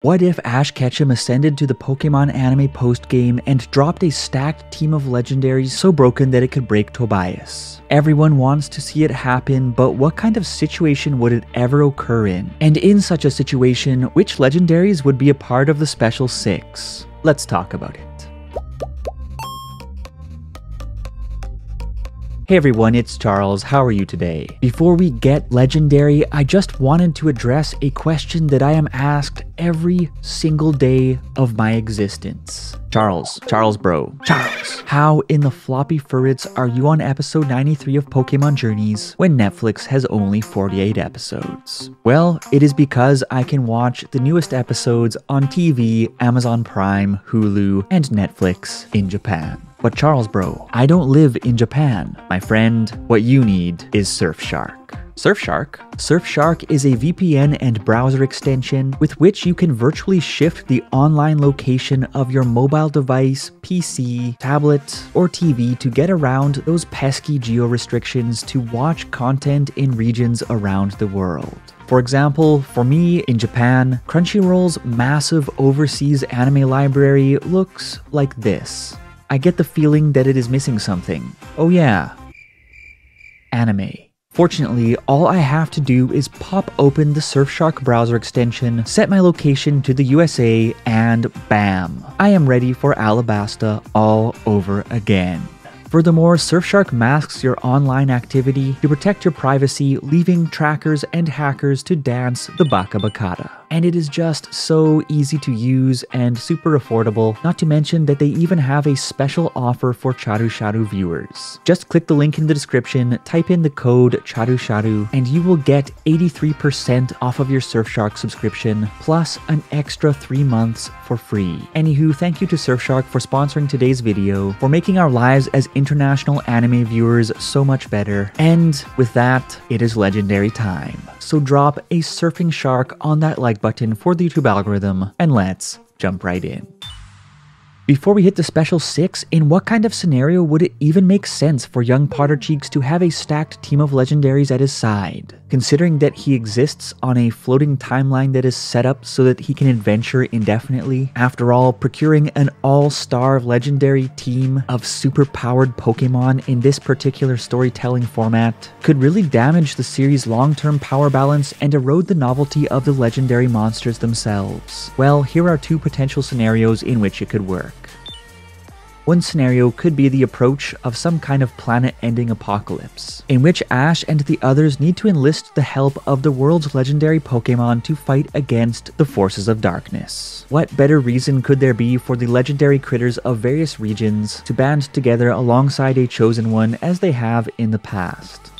What if Ash Ketchum ascended to the Pokemon anime post-game and dropped a stacked team of legendaries so broken that it could break Tobias? Everyone wants to see it happen, but what kind of situation would it ever occur in? And in such a situation, which legendaries would be a part of the Special 6? Let's talk about it. Hey everyone, it's Charles. How are you today? Before we get legendary, I just wanted to address a question that I am asked every single day of my existence. Charles bro, how in the floppy furrits are you on episode 93 of Pokemon Journeys when Netflix has only 48 episodes? Well, it is because I can watch the newest episodes on TV, Amazon Prime, Hulu, and Netflix in Japan. But Charles bro, I don't live in Japan. My friend, what you need is Surfshark. Surfshark? Surfshark is a VPN and browser extension with which you can virtually shift the online location of your mobile device, PC, tablet, or TV to get around those pesky geo-restrictions to watch content in regions around the world. For example, for me, in Japan, Crunchyroll's massive overseas anime library looks like this. I get the feeling that it is missing something. Oh yeah, anime. Fortunately, all I have to do is pop open the Surfshark browser extension, set my location to the USA, and bam! I am ready for Alabasta all over again. Furthermore, Surfshark masks your online activity to protect your privacy, leaving trackers and hackers to dance the Baka Bakata. And it is just so easy to use and super affordable, not to mention that they even have a special offer for Charu viewers. Just click the link in the description, type in the code Charu, and you will get 83% off of your Surfshark subscription, plus an extra 3 months for free. Anywho, thank you to Surfshark for sponsoring today's video, for making our lives as international anime viewers so much better. And with that, it is legendary time. So drop a surfing shark on that like button for the YouTube algorithm, and let's jump right in. Before we hit the Special 6, in what kind of scenario would it even make sense for young Pottercheeks to have a stacked team of legendaries at his side? Considering that he exists on a floating timeline that is set up so that he can adventure indefinitely. After all, procuring an all-star legendary team of super-powered Pokemon in this particular storytelling format could really damage the series' long-term power balance and erode the novelty of the legendary monsters themselves. Well, here are 2 potential scenarios in which it could work. One scenario could be the approach of some kind of planet-ending apocalypse, in which Ash and the others need to enlist the help of the world's legendary Pokemon to fight against the forces of darkness. What better reason could there be for the legendary critters of various regions to band together alongside a chosen one as they have in the past?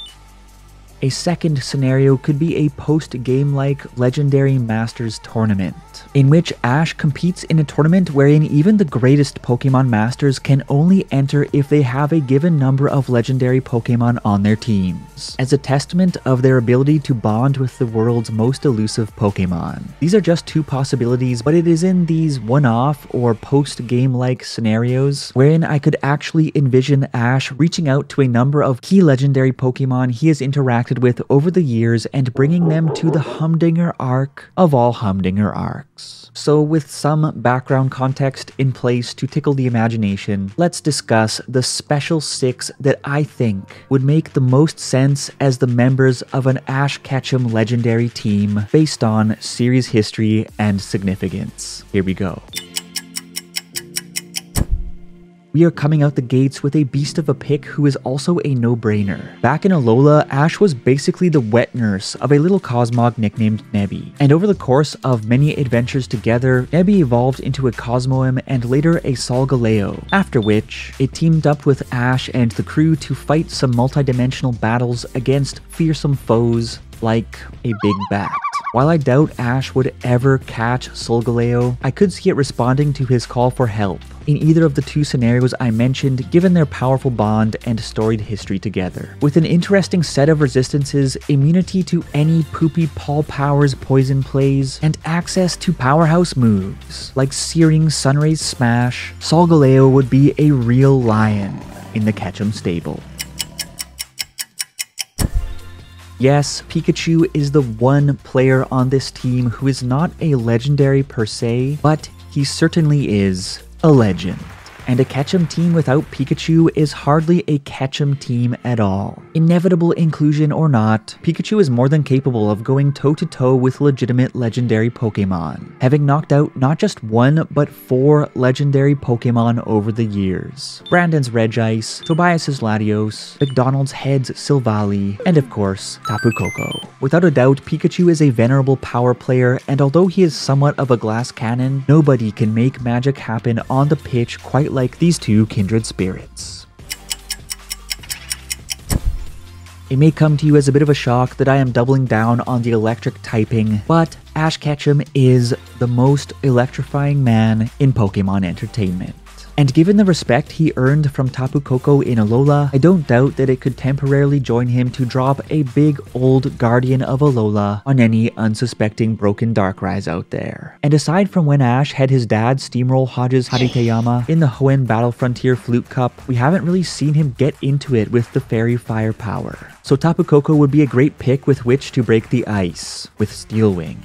A second scenario could be a post-game-like Legendary Masters tournament, in which Ash competes in a tournament wherein even the greatest Pokemon Masters can only enter if they have a given number of legendary Pokemon on their teams, as a testament of their ability to bond with the world's most elusive Pokemon. These are just 2 possibilities, but it is in these one-off or post-game-like scenarios wherein I could actually envision Ash reaching out to a number of key legendary Pokemon he has interacted with over the years and bringing them to the Humdinger arc of all Humdinger arcs. So with some background context in place to tickle the imagination, let's discuss the Special 6 that I think would make the most sense as the members of an Ash Ketchum legendary team based on series history and significance. Here we go. We are coming out the gates with a beast of a pick who is also a no-brainer. Back in Alola, Ash was basically the wet nurse of a little Cosmog nicknamed Nebby, and over the course of many adventures together, Nebby evolved into a Cosmoem and later a Solgaleo, after which it teamed up with Ash and the crew to fight some multi-dimensional battles against fearsome foes like a big bat. While I doubt Ash would ever catch Solgaleo, I could see it responding to his call for help in either of the 2 scenarios I mentioned, given their powerful bond and storied history together. With an interesting set of resistances, immunity to any poopy Paul Powers poison plays, and access to powerhouse moves like Searing Sunrays Smash, Solgaleo would be a real lion in the Ketchum stable. Yes, Pikachu is the one player on this team who is not a legendary per se, but he certainly is a legend. And a Ketchum team without Pikachu is hardly a Ketchum team at all. Inevitable inclusion or not, Pikachu is more than capable of going toe-to-toe with legitimate legendary Pokemon, having knocked out not just 1 but 4 legendary Pokemon over the years. Brandon's Regice, Tobias's Latios, McDonald's Head's Silvally, and of course, Tapu Koko. Without a doubt, Pikachu is a venerable power player, and although he is somewhat of a glass cannon, nobody can make magic happen on the pitch quite like these two kindred spirits. It may come to you as a bit of a shock that I am doubling down on the electric typing, but Ash Ketchum is the most electrifying man in Pokemon entertainment. And given the respect he earned from Tapu Koko in Alola, I don't doubt that it could temporarily join him to drop a big old Guardian of Alola on any unsuspecting broken Darkrais out there. And aside from when Ash had his dad steamroll Hodge's Haritayama in the Hoenn Battle Frontier Flute Cup, we haven't really seen him get into it with the Fairy Fire power. So Tapu Koko would be a great pick with which to break the ice with Steel Wing.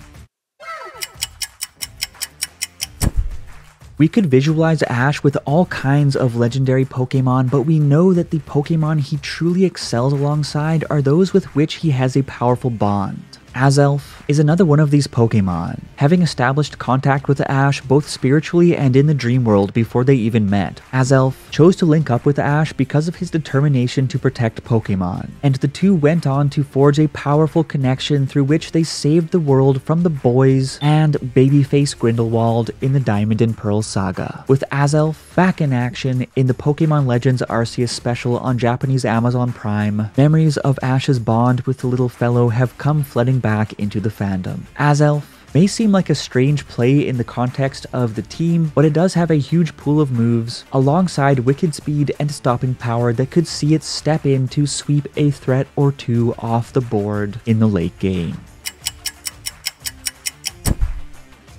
We could visualize Ash with all kinds of legendary Pokemon, but we know that the Pokemon he truly excels alongside are those with which he has a powerful bond. Azelf is another one of these Pokemon, having established contact with Ash both spiritually and in the dream world before they even met. Azelf chose to link up with Ash because of his determination to protect Pokemon, and the two went on to forge a powerful connection through which they saved the world from the boys and babyface Grindelwald in the Diamond and Pearl saga. With Azelf back in action in the Pokemon Legends Arceus special on Japanese Amazon Prime, memories of Ash's bond with the little fellow have come flooding back into the fandom. Azelf may seem like a strange play in the context of the team, but it does have a huge pool of moves alongside wicked speed and stopping power that could see it step in to sweep a threat or two off the board in the late game.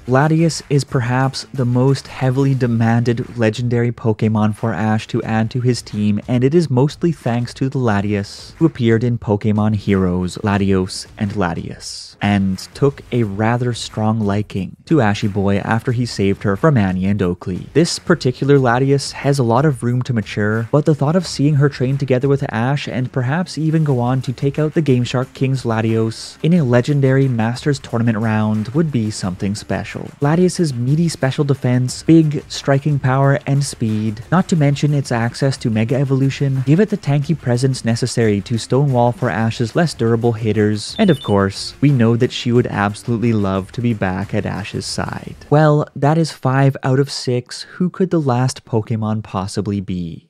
Latias is perhaps the most heavily demanded legendary Pokemon for Ash to add to his team, and it is mostly thanks to the Latias who appeared in Pokemon Heroes Latios and Latias, and took a rather strong liking to Ashy Boy after he saved her from Annie and Oakley. This particular Latias has a lot of room to mature, but the thought of seeing her train together with Ash and perhaps even go on to take out the Game Shark King's Latios in a legendary Masters Tournament round would be something special. Latias's meaty special defense, big striking power, and speed, not to mention its access to Mega Evolution, give it the tanky presence necessary to stonewall for Ash's less durable hitters, and of course, we know that she would absolutely love to be back at Ash's side. Well, that is 5 out of 6. Who could the last Pokemon possibly be?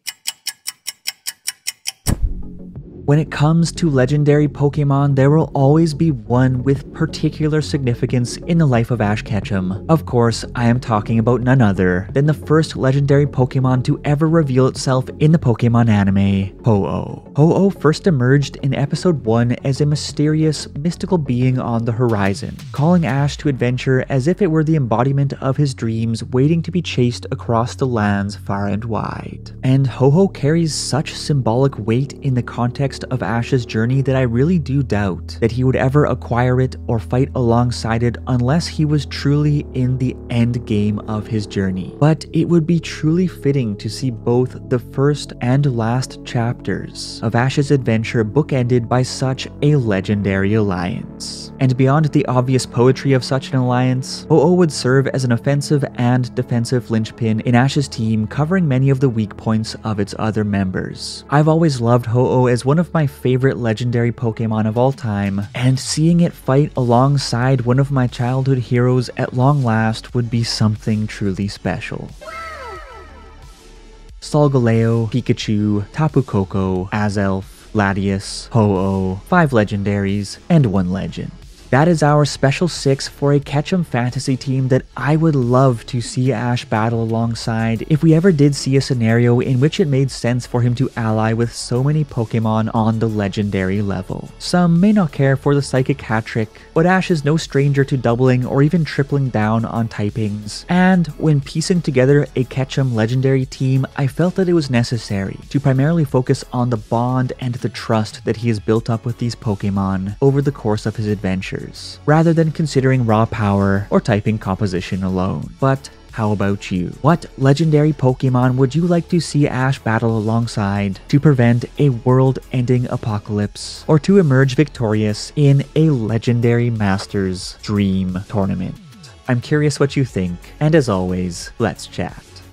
When it comes to legendary Pokemon, there will always be one with particular significance in the life of Ash Ketchum. Of course, I am talking about none other than the first legendary Pokemon to ever reveal itself in the Pokemon anime, Ho-Oh. Ho-Oh first emerged in episode 1 as a mysterious, mystical being on the horizon, calling Ash to adventure as if it were the embodiment of his dreams waiting to be chased across the lands far and wide. And Ho-Oh carries such symbolic weight in the context of Ash's journey that I really do doubt that he would ever acquire it or fight alongside it unless he was truly in the end game of his journey. But it would be truly fitting to see both the first and last chapters of Ash's adventure bookended by such a legendary alliance. And beyond the obvious poetry of such an alliance, Ho-Oh would serve as an offensive and defensive linchpin in Ash's team, covering many of the weak points of its other members. I've always loved Ho-Oh as one of my favorite legendary Pokemon of all time, and seeing it fight alongside one of my childhood heroes at long last would be something truly special. Solgaleo, Pikachu, Tapu Koko, Azelf, Latias, Ho-Oh, 5 legendaries, and 1 legend. That is our special 6 for a Ketchum fantasy team that I would love to see Ash battle alongside if we ever did see a scenario in which it made sense for him to ally with so many Pokemon on the legendary level. Some may not care for the Psychic hat trick, but Ash is no stranger to doubling or even tripling down on typings, and when piecing together a Ketchum legendary team, I felt that it was necessary to primarily focus on the bond and the trust that he has built up with these Pokemon over the course of his adventures, rather than considering raw power or typing composition alone. But how about you? What legendary Pokemon would you like to see Ash battle alongside to prevent a world-ending apocalypse or to emerge victorious in a legendary Masters Dream tournament? I'm curious what you think, and as always, let's chat.